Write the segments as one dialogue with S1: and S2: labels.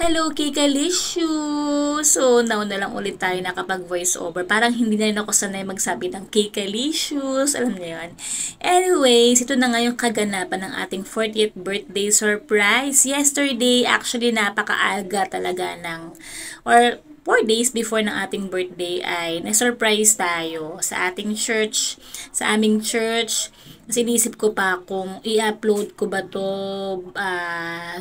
S1: Hello, Kikalicious! So, nauna lang ulit tayo nakapag-voice over. Parang hindi na rin ako sanay magsabi ng Kikalicious. Alam niyo yun. Anyways, ito na nga yung kaganapan ng ating 40th birthday surprise. Yesterday, actually, napakaaga talaga ng, or 4 days before ng ating birthday ay na-surprise tayo sa ating church, sa aming church. Kasi inisip ko pa kung i-upload ko ba to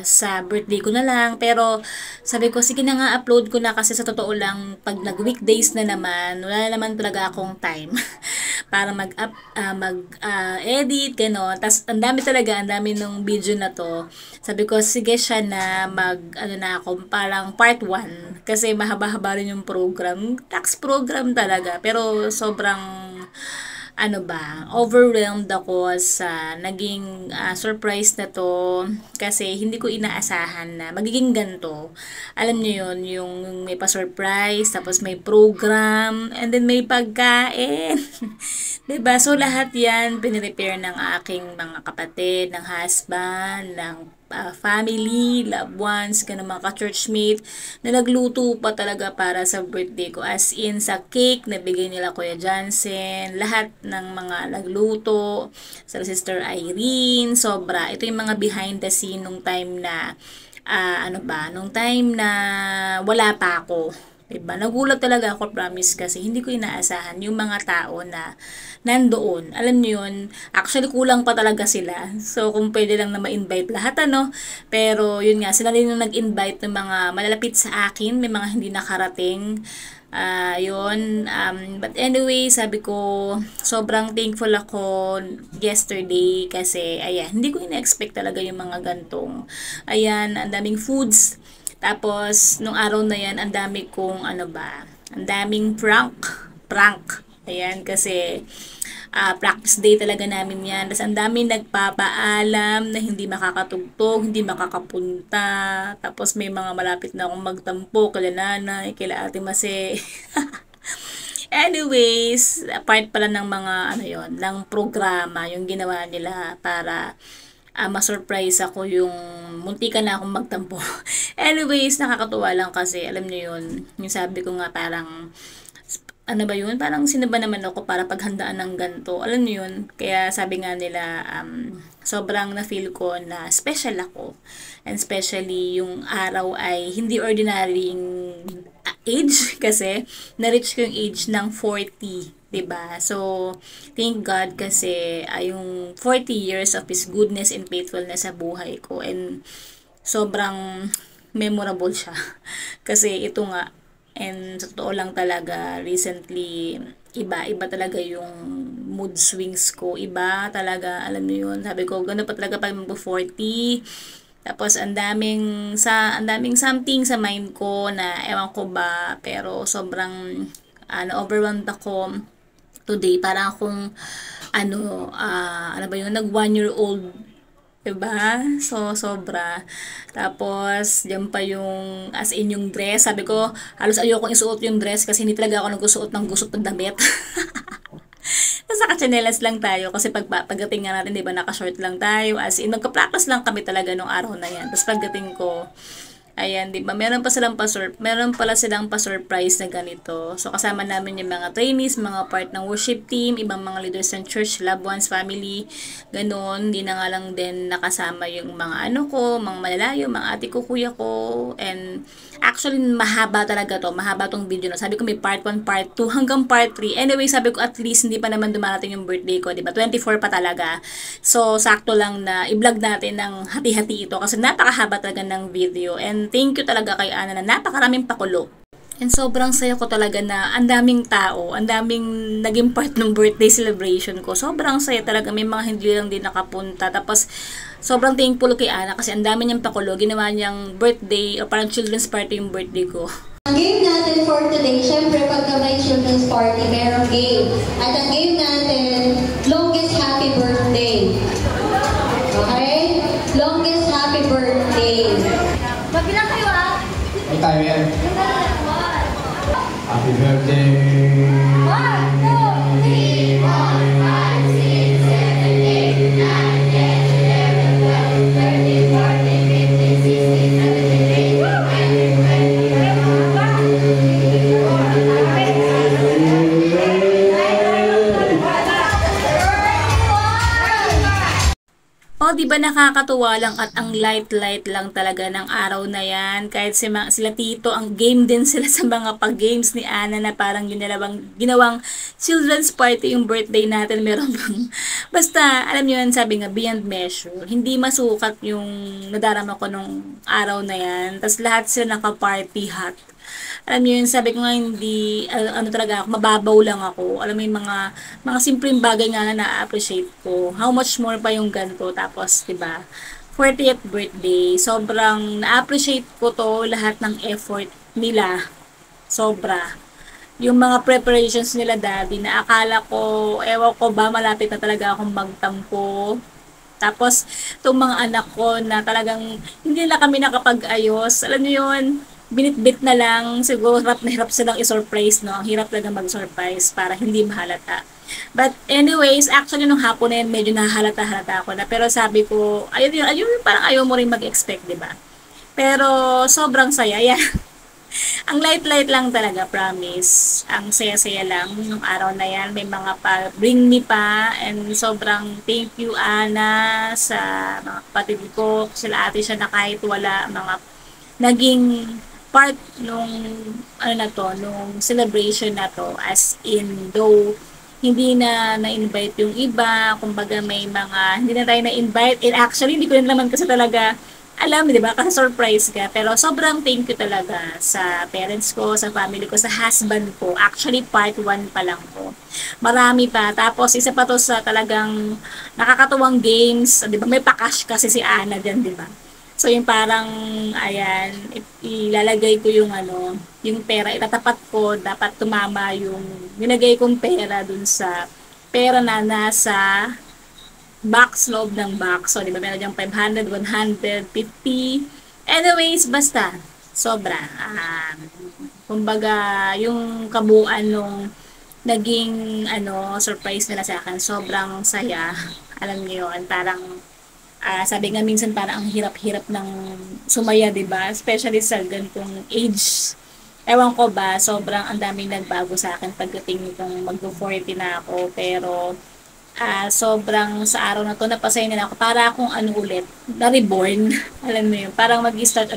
S1: sa birthday ko na lang. Pero sabi ko, sige na nga, upload ko na kasi sa totoo lang, pag nag-weekdays na naman, wala naman talaga akong time para mag-edit, gano'n. Tapos, ang dami nung video na to. Sabi ko, sige siya na parang part 1. Kasi mahaba-haba rin yung program. Tax program talaga. Pero, sobrang overwhelmed ako sa naging surprise na to kasi hindi ko inaasahan na magiging ganito. Alam niyo yun, yung may pa-surprise, tapos may program, and then may pagkain. Diba? So, lahat yan pinirepare ng aking mga kapatid, ng husband, ng family, loved ones, ganun mga ka-churchmate, na nagluto pa talaga para sa birthday ko. As in, sa cake, nabigay nila Kuya Johnson, lahat ng mga nagluto, sa Sister Irene, sobra. Ito yung mga behind the scene nung time na, nung time na wala pa ako. Diba? Nagulat talaga ako, promise, kasi hindi ko inaasahan yung mga tao na nandoon. Alam niyo yun, actually kulang pa talaga sila. So, kung pwede lang na ma-invite lahat, Pero, yun nga, sila rin yung nag-invite ng mga malalapit sa akin, may mga hindi nakarating. But anyway, sabi ko, sobrang thankful ako yesterday kasi, ayan, hindi ko ina-expect talaga yung mga gantong. Ayan, ang daming foods. Tapos, nung araw na yan, ang dami kong, ang daming prank. Ayan, kasi, practice day talaga namin yan. Tapos, ang daming nagpapaalam na hindi makakatugtog, hindi makakapunta. Tapos, may mga malapit na akong magtampo, kila nanay, kila ate Mase. Anyways, part pala ng mga, ng programa, yung ginawa nila para ma-surprise ako yung muntikan na akong magtampo. Anyways, nakakatuwa lang kasi, alam niyo yun, yung sabi ko nga parang, parang sino ba naman ako para paghandaan ng ganito? Alam niyo yun, kaya sabi nga nila, sobrang na-feel ko na special ako. And especially, yung araw ay hindi ordinary age kasi na-reach ko yung age ng 40. Diba? So, thank God kasi yung 40 years of His goodness and faithfulness sa buhay ko. And sobrang memorable siya. Kasi ito nga, and sa totoo lang talaga, recently, iba talaga yung mood swings ko. Iba talaga, alam niyo yun. Sabi ko, gano'n pa talaga pag mag-40. Tapos, ang daming something sa mind ko na ewan ko ba, pero sobrang overwhelmed ako today. Parang akong nag 1-year-old Diba? So, sobra. Tapos, diyan pa yung, as in yung dress. Sabi ko, halos ayokong isuot yung dress kasi hindi talaga ako nagsusuot ng gusot ng damit. Tapos naka-chanelas lang tayo kasi pagdating nga natin, di ba, naka-short lang tayo. As in, magka-practice lang kami talaga nung araw na yan. Tapos pagdating ko, ayan, di ba, meron pala silang pa-surprise na ganito. So, kasama namin yung mga trainees, mga part ng worship team, ibang mga leaders ng church, loved ones, family, ganun. Hindi na nga lang din nakasama yung mga ano ko, mga malalayo, mga ate ko, kuya ko, and actually, mahaba talaga to. Mahaba tong video na. Sabi ko may part 1, part 2, hanggang part 3. Anyway, sabi ko at least hindi pa naman dumarating yung birthday ko, di ba? 24 pa talaga. So, sakto lang na i-vlog natin ng hati-hati ito kasi napakahaba talaga ng video. And thank you talaga kay Ana na napakaraming pakulo. And sobrang saya ko talaga na ang daming tao, ang daming naging part ng birthday celebration ko. Sobrang saya talaga, may mga hindi lang din nakapunta. Tapos, sobrang thankful kay Ana kasi ang dami niyang pakulo. Ginawa niyang birthday o parang children's party yung birthday ko.
S2: Ang game natin for today, syempre pagka may children's party, merong game. At ang game natin, longest happy birthday. Okay? Longest happy birthday. Magbilang kayo
S3: May tayo yan. Happy birthday.
S2: 1, 2, 3, 4, 5, 6, 7, 8, 9, 10, 11, 12, 13,
S1: Oh, di ba nakakatuwa lang at ang light-light lang talaga ng araw na yan. Kahit sila tito, ang game din sila sa mga pag-games ni Ana na parang ginawang children's party yung birthday natin. Meron bang, basta, alam niyo yan, sabi nga, beyond measure. Hindi masukat yung nadarama ko nung araw na yan. Tapos lahat sila naka-party hat. Alam niyo yun, sabi ko nga hindi, ano talaga ako, mababaw lang ako. Alam mo yung mga simpleng bagay nga na na-appreciate ko. How much more pa yung ganito. Tapos, 'di ba 40th birthday. Sobrang na-appreciate ko to, lahat ng effort nila. Sobra. Yung mga preparations nila daddy, na akala ko, ewan ko ba, malapit na talaga akong magtampo. Tapos, itong mga anak ko na talagang hindi na kami nakapag-ayos. Alam niyo yun, binitbit na lang, siguro hirap na hirap silang i-surprise, no? Ang hirap talaga mag-surprise para hindi mahalata. But anyways, actually nung hapon na yun, medyo nahalata-halata ako na. Pero sabi ko, ayun parang ayaw mo rin mag-expect, di ba? Pero sobrang saya, yan. Ang light-light lang talaga, promise. Ang saya-saya lang nung araw na yan. May mga bring me pa. And sobrang thank you, Ana, sa mga kapatid ko. Sila ate siya na kahit wala, mga naging part nung ano na to, nung celebration na to, as in though hindi na na-invite yung iba, kumbaga may mga hindi na tayo na-invite, and actually hindi ko rin naman kasi talaga alam, di ba, kasi surprise ka, pero sobrang thank you talaga sa parents ko, sa family ko, sa husband ko. Actually part 1 pa lang to, marami pa. Tapos isa pa to sa talagang nakakatuwang games, di ba, may pa-cash kasi si Ana dyan, di ba. So, yung parang, ayan, ilalagay ko yung ano, yung pera, itatapat ko, dapat tumama yung nilagay kong pera dun sa pera na nasa box, loob ng box. So, di ba, meron yung 500, 150. Anyways, basta, sobra. Kumbaga, yung kabuuan nung naging, ano, surprise nila sa akin, sobrang saya. Alam niyo yun, parang, sabi nga minsan parang ang hirap-hirap ng sumaya, 'di ba? Especially sa ganitong age. Ewan ko ba, sobrang ang daming nagbago sa akin pagdating nitong mag-40 na ako, pero sobrang sa araw na to napasaya nila ako para akong ano ulit, na-reborn. Alam mo yun, parang mag-start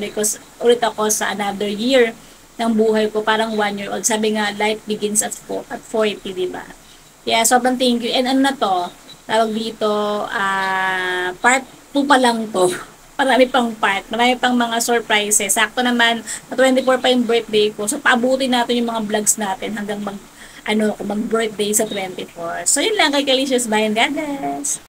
S1: ulit ako sa another year ng buhay ko, parang 1 year old. Sabi nga, life begins at 40, 'di ba? Yeah, sobrang thank you. And ano na to, tawag dito, part 2 pa lang to. Marami pang part, marami pang mga surprises. Sakto naman, na 24 pa yung birthday ko. So, paabutin natin yung mga vlogs natin hanggang mag birthday sa 24. So, yun lang kay Kalicious Bayan. God bless!